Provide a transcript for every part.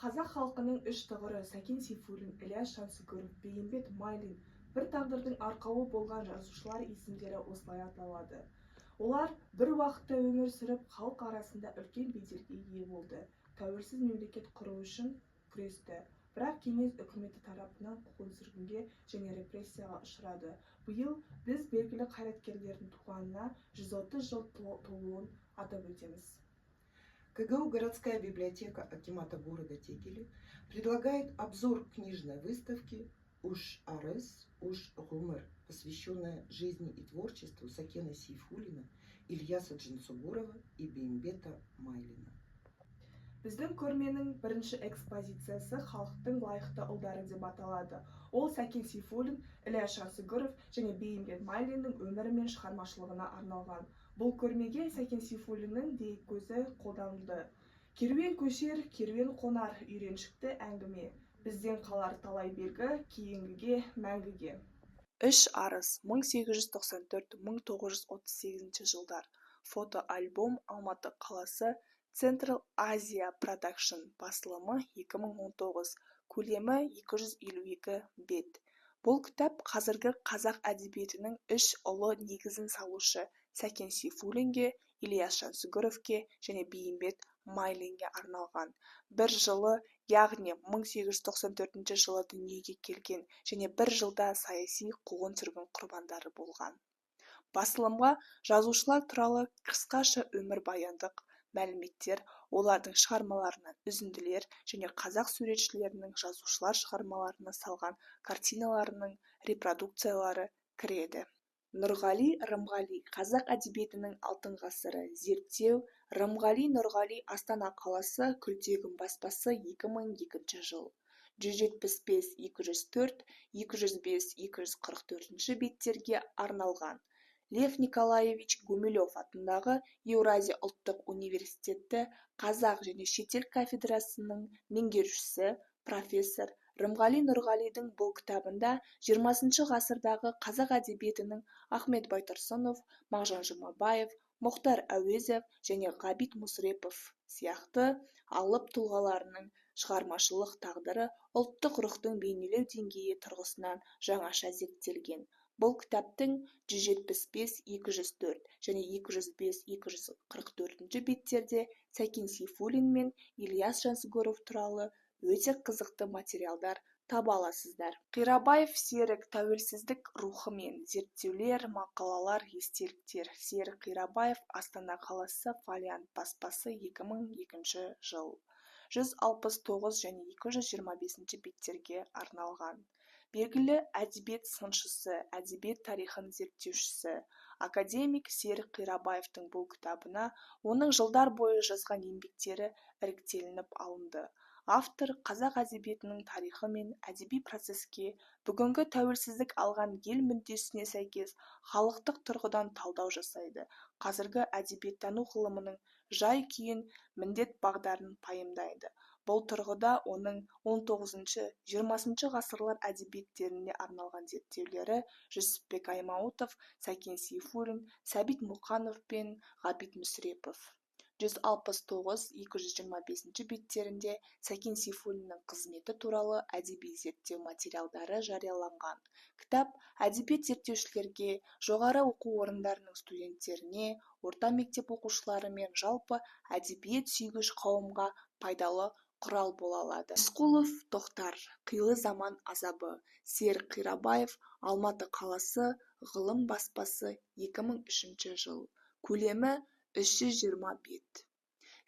Қазақ халқының үш тұғыры Сәкен Сейфуллин, Ілияс Жансүгіров, Бейімбет Майлин бір тағдырдың арқауы болған жазушылар есімдері осылай аталады. Олар бір уақытта өмір сүріп, халық арасында үлкен беделге ие болды. Тәуелсіз мемлекет құру үшін күресті. Бірақ кеңес үкіметі тарапынан қуғын-сүргінге және репрессияға ұшырады. Биыл біз белгілі қайраткерлердің туғанына 130 жыл толуын атап өтеміз. КГУ «Городская библиотека» акимата города Текели предлагает обзор книжной выставки «Уж Арес, Уж Гумер», посвященная жизни и творчеству Сәкена Сейфуллина, Ильяса Джансугурова и Бейімбета Майлина. Біздің көрменің бірінші экспозициясы халықтың лайықты ұлдары деп аталады. Ол Сәкен Сейфуллин, Ілияс Жансүгіров және Бейімбет Майлиннің өмірі мен шығармашылығына арналған. Бұл көрмеге Сәкен Сейфуллиннің дереккөзі қолданылды. Керуен көшер, керуен қонар, үйреншікті әңгіме. Бізден қалар талай белгі, кейінгіге, мәңгіге. Үш арыс 1894-1938 жылдар. Фотоальбом Алматы қаласы, Central Asia Production, басылымы 2019, көлемі 252 бет. Бұл кітап қазіргі қазақ әдебиетінің үш ұлы негізін салушы Сәкен Сейфуллинге, Ілияс Жансүгіровке және Бейімбет Майлинге арналған. Бір жылы, яғни 1894 жылы дүниеге келген және бір жылда саяси қуғын-сүргін құрбандары болған. Басылымға жазушылар туралы қысқаша өмірбаяндық мәліметтер, олардың шығармаларынан үзінділер және қазақ суретшілерінің жазушылар шығармаларына салған картиналарының репродукциялары кіреді. Нұрғали Рымғали, қазақ әдебиетінің алтын ғасыры, зерттеу, Рымғали Нұрғали, Астана қаласы, Күлтегін баспасы, 2002 жыл. 175-204, 205-244 беттерге арналған. Лев Николаевич Гумилев атындағы Еуразия ұлттық университеті қазақ және шетел кафедрасының меңгерушісі, профессор Рымғали Нұрғалидің бұл кітабында 20 ғасырдағы қазақ әдебиетінің Ахмет Байтұрсынов, Мағжан Жұмабаев, Мұхтар Әуезов және Ғабит Мүсірепов сияқты алып тұлғаларының шығармашылық тағдыры ұлттық рухтың бейнелеу деңгейі тұрғысынан жаңаша зерттелген. Бұл кітаптың 175-204 және 205-244 беттерде Сәкен Сейфуллин мен Ілияс Жансүгіров туралы өте қызықты материалдар таба аласыздар. Қирабаев Серік, тәуелсіздік рухы мен зерттеулер, мақалалар, естеліктер. Серік Қирабаев, Астана қаласы, Фолиант баспасы, 2002 жыл. 169 және 225 беттерге арналған. Белгілі әдебиет сыншысы, әдебиет тарихын зерттеушісі, академик Серік Қирабаевтың бұл кітабына оның жылдар бойы жазған еңбектері іріктелініп алынды. Автор қазақ әдебиетінің тарихы мен әдеби процеске, бүгінгі тәуелсіздік алған ел мүддесіне сәйкес халықтық тұрғыдан талдау жасайды. Қазіргі әдебиеттану ғылымының жай-күйін, міндет бағдарын пайымдайды. Бұл тұрғыда оның 19-20 ғасырлар әдебиеттеріне арналған зерттеулері Жүсіпбек Аймауытов, Сәкен Сейфуллин, Сәбит Мұқанов пен Ғабит Мүсірепов. 169-225 беттерінде Сәкен Сейфуллиннің қызметі туралы әдеби зерттеу материалдары жарияланған. Кітап әдебиет зерттеушілерге, жоғары оқу орындарының студенттеріне, орта мектеп оқушылары мен жалпы әдебиет сүйгіш қауымға пайдалы құрал бола алады. Рысқұлов Тоқтар, Қилы заман азабы, Серік Қирабаев, Алматы қаласы, Ғылым баспасы, 2003 жыл. Көлемі 320 бет.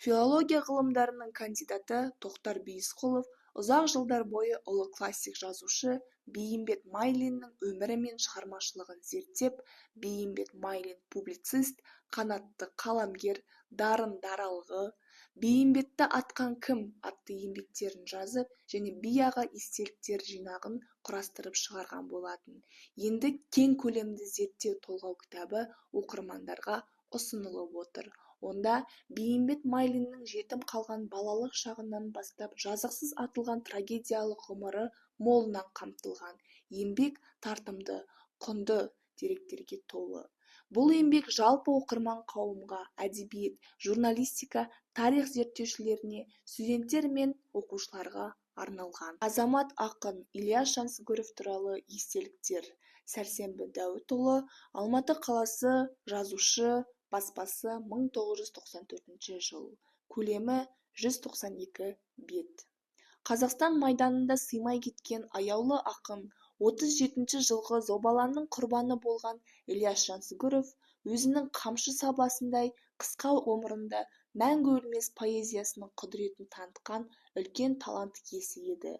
Филология ғылымдарының кандидаты Тоқтар Бейісқұлов ұзақ жылдар бойы ұлы классик жазушы Бейімбет Майлиннің өмірі мен шығармашылығын зерттеп, Бейімбет Майлин публицист, қанатты қаламгер, дарын даралғы, Бейімбетті атқан кім атты еңбектерін жазып және бияға естеліктер жинағын құрастырып шығарған болатын. Енді кең көлемді зерттеу толғау кітабы оқырмандарға ұсынылып отыр. Онда Бейімбет Майлиннің жетім қалған балалық шағынан бастап жазықсыз атылған трагедиялық ғұмыры молынан қамтылған. Еңбек тартымды, құнды деректерге толы. Бұл еңбек жалпы оқырман қауымға, әдебиет, журналистика, тарих зерттеушілеріне, студенттер мен оқушыларға арналған. Азамат ақын Ильяс Жансүгіров туралы естеліктер. Сәрсенбі Дәуітұлы, Алматы қаласы, жазушы, баспасы 1994 жыл. Көлемі 192 бет. Қазақстан майданында сыймай кеткен аяулы ақын 37 жылғы зобалаңның құрбаны болған Ильяс Жансүгіров өзінің қамшы сабасындай қысқа ғұмырында мәңгі өлмес поэзиясының құдіретін танытқан үлкен талант иесі еді.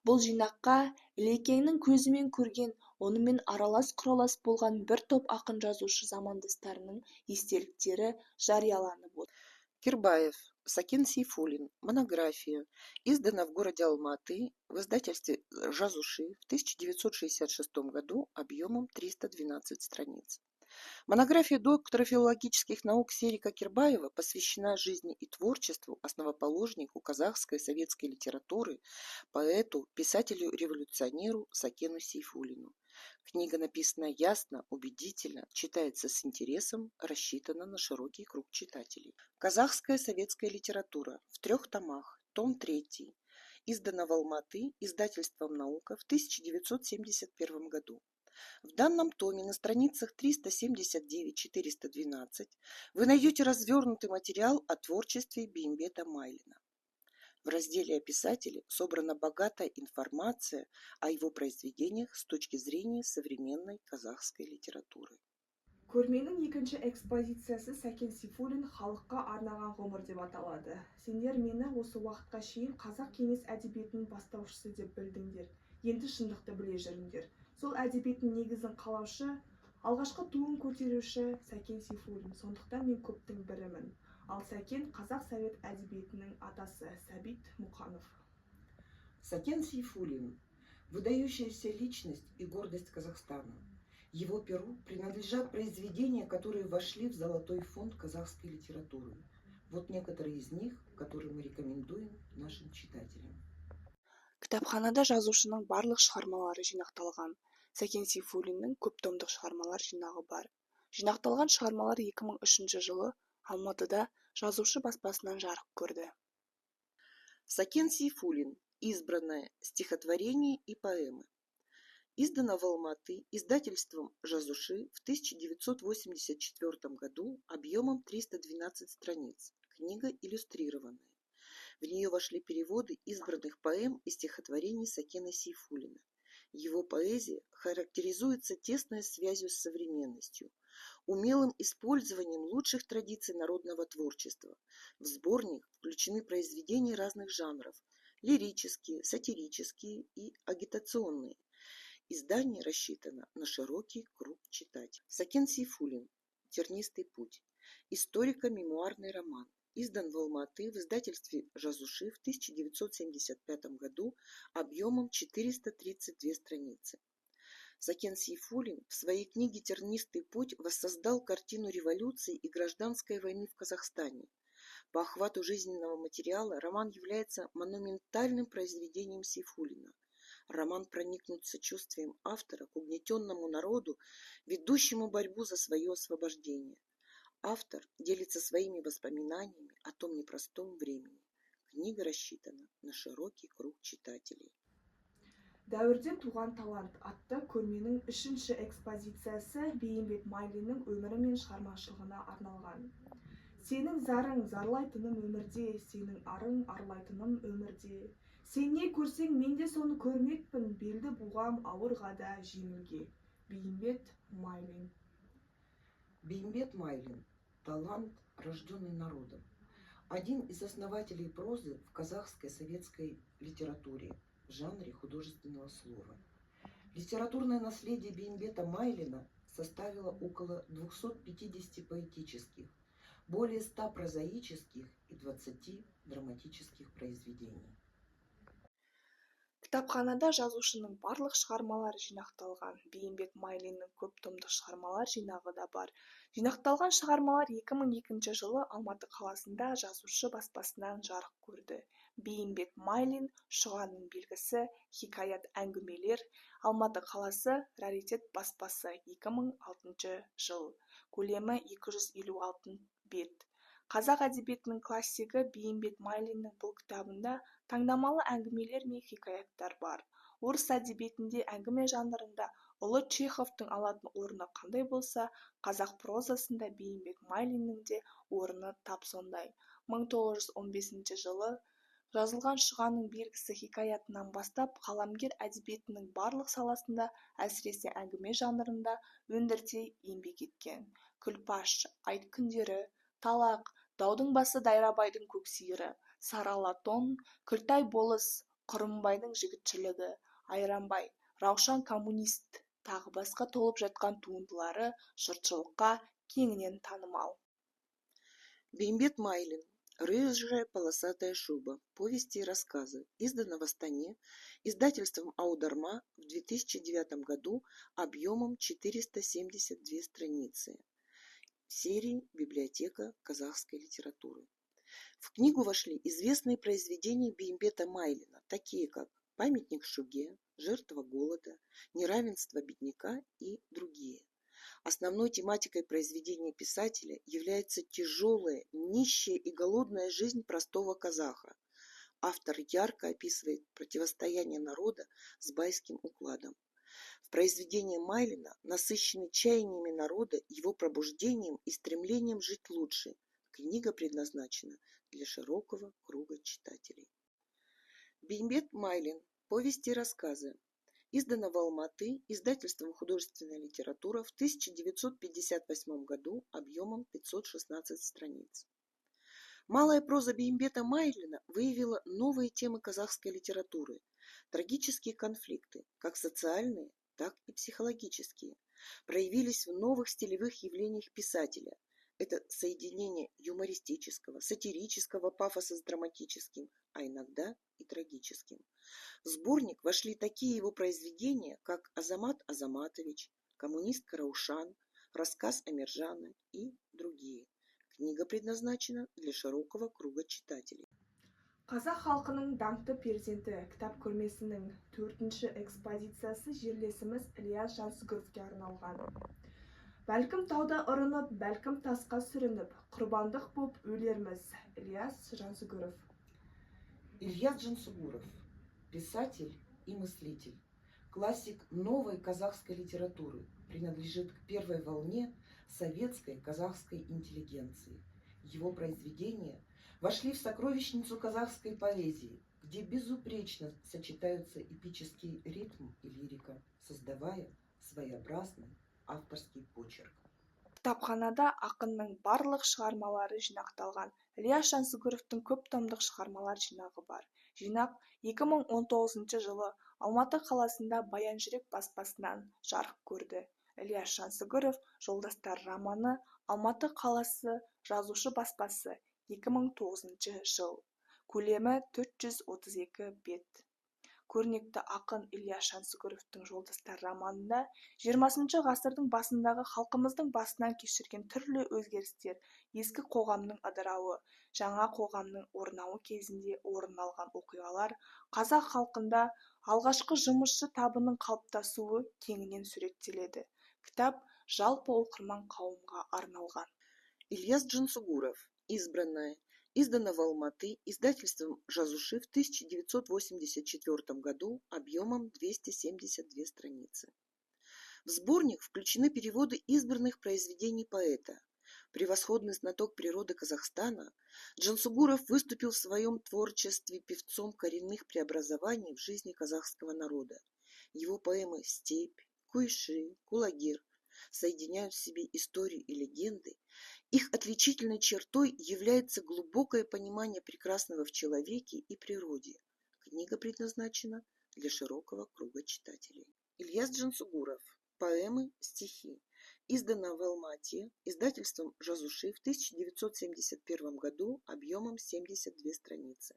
Бұл жинаққа Ілекеңнің көзімен көрген, онымен аралас-құралас болған бір топ ақын жазушы замандастарының естеліктері жарияланып отыр. Кирбаев, Сакен Сейфуллин. Монография. Издана в городе Алматы в издательстве «Жазуши» в 1966 году объемом 312 страниц. Монография доктора филологических наук Серика Кирбаева посвящена жизни и творчеству основоположнику казахской советской литературы, поэту, писателю-революционеру Сакену Сейфуллину. Книга написана ясно, убедительно, читается с интересом, рассчитана на широкий круг читателей. Казахская советская литература в 3 томах, том 3, издана в Алматы издательством «Наука» в 1971 году. В данном томе на страницах 379-412 вы найдете развернутый материал о творчестве Беймбета Майлина. В разделе о писателе собрана богатая информация о его произведениях с точки зрения современной казахской литературы. Көрменің екінші экспозициясы Сакен Сейфуллин халыққа арнаған ғұмыр деп аталады. Сендер мені осы уақытқа шейін қазақ кеңес әдебиетінің бастаушысы деп білдіңдер. Енді шындықты біле жүріңдер. Сол әдебиеттің негізін қалаушы, алғашқы туын көтеруші Сакен Сейфуллин. Сондықтан мен көптің бірімін. Ал Сакен қазақ совет әдебиетінің атасы Сәбит Мұқанов. Сакен Сейфуллин – выдающаяся личность и гордость Казахстана. Его перу принадлежат произведения, которые вошли в золотой фонд казахской литературы. Вот некоторые из них, которые мы рекомендуем нашим читателям. Кітапханада жазушының барлық шығармалары жинақталған. Сакен Сейфуллиннің көп томдық шығармалар жинағы бар. Жинақталған шығармалар 2003 жылы Алматыда жазушы баспасынан жарық көрді. Сакен Сейфуллин. Избранное. Стихотворения и поэмы. Издана в Алматы издательством «Жазуши» в 1984 году объемом 312 страниц. Книга иллюстрированная. В нее вошли переводы избранных поэм и стихотворений Сакена Сейфуллина. Его поэзия характеризуется тесной связью с современностью, умелым использованием лучших традиций народного творчества. В сборник включены произведения разных жанров – лирические, сатирические и агитационные. Издание рассчитано на широкий круг читателей. Сакен Сейфуллин. Тернистый путь. Историко-мемуарный роман. Издан в Алматы в издательстве «Жазуши» в 1975 году объемом 432 страницы. Сакен Сейфуллин в своей книге «Тернистый путь» воссоздал картину революции и гражданской войны в Казахстане. По охвату жизненного материала роман является монументальным произведением Сейфуллина. Роман проникнут сочувствием автора к угнетенному народу, ведущему борьбу за свое освобождение. Автор делится своими воспоминаниями о том непростом времени. Книга рассчитана на широкий круг читателей. Дәуірде туған талант атты көрменің 3-ші экспозициясы Бейімбет Майлиннің өмірі мен шығармашылығына арналған. Сенің зарың зарлайтыным өмірде, сенің арың арлайтыным өмірде. Сен не көрсең, мен де соны көрмекпін, белді буғам ауырғада жеңілге. Бейімбет Майлин. Беймбет Майлин – талант, рожденный народом. Один из основателей прозы в казахской советской литературе в жанре художественного слова. Литературное наследие Беймбета Майлина составило около 250 поэтических, более 100 прозаических и 20 драматических произведений. Кітапханада жазушының барлық шығармалары жинақталған. Бейімбет Майлиннің көп томдық шығармалар жинағы да бар. Жинақталған шығармалар 2002 жылы Алматы қаласында жазушы баспасынан жарық көрді. Бейімбет Майлин, Шұғаның белгісі, хикаят әңгімелер, Алматы қаласы, раритет баспасы, 2006 жыл. Көлемі 256 бет. Қазақ әдебиетінің классигі Бейімбет Майлиннің бұл кітабында таңдамалы әңгімелер мен хикаяттар бар. Орыс әдебиетінде әңгіме жанрында ұлы Чеховтың алатын орны қандай болса, қазақ прозасында Бейімбет Майлиннің де орны тап сондай. 1915 жылы жазылған Шұғаның белгісі хикаятынан бастап, қаламгер әдебиетінің барлық саласында, әсіресе әңгіме жанрында өндірте еңбек еткен. Күлпаш, Айт күндері, Талақ, Даудың басы Дайрабайдың көксиыры, Сарала тон, Күлтай болыс, Құрымбайдың жігітшілігі, Айранбай, Раушан коммунист, тағы басқа толып жатқан туындылары жұртшылыққа кеңінен танымал. Бейімбет Майлин. «Рыжая полосатая шуба. Повести и рассказы». Издано в Астане издательством Аударма в 2009 году объемом 472 страницы. Серии «Библиотека казахской литературы». В книгу вошли известные произведения Бейімбета Майлина, такие как «Памятник Шуге», «Жертва голода», «Неравенство бедняка» и другие. Основной тематикой произведения писателя является тяжелая, нищая и голодная жизнь простого казаха. Автор ярко описывает противостояние народа с байским укладом. В произведении Майлина насыщены чаяниями народа, его пробуждением и стремлением жить лучше. Книга предназначена для широкого круга читателей. Бейімбет Майлин. Повести и рассказы. Издано в Алматы издательством «Художественная литература» в 1958 году объемом 516 страниц. Малая проза Бейімбета Майлина выявила новые темы казахской литературы, трагические конфликты, как социальные, так и психологические, проявились в новых стилевых явлениях писателя. Это соединение юмористического, сатирического пафоса с драматическим, а иногда и трагическим. В сборник вошли такие его произведения, как «Азамат Азаматович», «Коммунистка Раушан», «Рассказ Амиржана» и другие. Книга предназначена для широкого круга читателей. Қазақ халқының даңқты перзенті кітап көрмесінің 4-ші экспозициясы жерлесіміз Ильяс Жансүгіровке арналған. Бәлкім тауда ұрынып, бәлкім тасқа сүрініп, құрбандық боп өлерміз. Ильяс Жансүгіров. Ильяс Жансүгіров. Писатель и мыслитель. Классик новой казахской литературы. Принадлежит к первой волне советской казахской интеллигенции. Его произведения вошли в сокровищницу казахской поэзии, где безупречно сочетаются эпический ритм и лирика, создавая своеобразный авторский почерк. Кітапханада ақынның барлық шығармалары жинақталған. Ильяс Жансүгіровтің көп томдық шығармалар жинағы бар. Жинақ 2019 жылы Алматы қаласында Баян жүрек баспасынан жарық көрді. Ильяс Жансүгіров «Жолдастар» романы, Алматы қаласы жазушы баспасы, 2009 жыл. Көлемі 432 бет. Көрнекті ақын Ильяс Жансүгіровтің «Жолдастар» романында 20 ғасырдың басындағы халқымыздың басынан кешірген түрлі өзгерістер, ескі қоғамның ыдырауы, жаңа қоғамның орнауы кезінде орын алған оқиғалар, қазақ халқында алғашқы жұмысшы табының қалыптасуы кеңінен суреттеледі. Кітап жалпы оқырман қауымға арналған. Ильяс Жансүгіров. Избранная. Издано в Алматы издательством «Жазуши» в 1984 году объемом 272 страницы. В сборник включены переводы избранных произведений поэта. Превосходный знаток природы Казахстана, Жансүгіров выступил в своем творчестве певцом коренных преобразований в жизни казахского народа. Его поэмы «Степь», «Куйши», «Кулагер» соединяют в себе истории и легенды. Их отличительной чертой является глубокое понимание прекрасного в человеке и природе. Книга предназначена для широкого круга читателей. Ильяс Жансүгіров. Поэмы, стихи. Издано в Алмате издательством «Жазуши» в 1971 году объемом 72 страницы.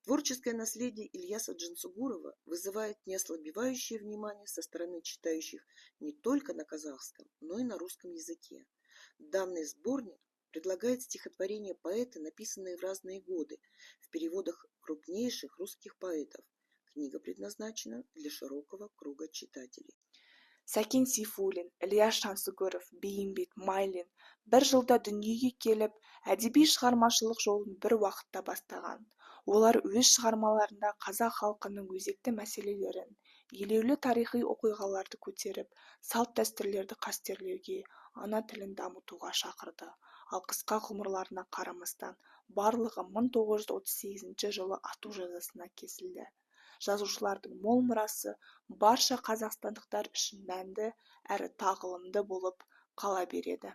Творческое наследие Ильяса Джансугурова вызывает неослабевающее внимание со стороны читающих не только на казахском, но и на русском языке. Данный сборник предлагает стихотворения поэта, написанные в разные годы, в переводах крупнейших русских поэтов. Книга предназначена для широкого круга читателей. Сәкен Сейфуллин, Ильяс Жансүгіров, Бейімбет Майлин бір жылда дүниеге келіп, әдеби шығармашылық жолын бір уақытта бастаған. Олар өз шығармаларында қазақ халқының өзекті мәселелерін, елеулі тарихи оқиғаларды көтеріп, салт-дәстүрлерді қастерлеуге, ана тілін дамытуға шақырды. Ал қысқа ғұмырларына қарамастан, барлығы 1938 жылы ату жазасына кесілді. Жазушылардың мол мұрасы барша қазақстандықтар үшін мәнді әрі тағылымды болып қала береді.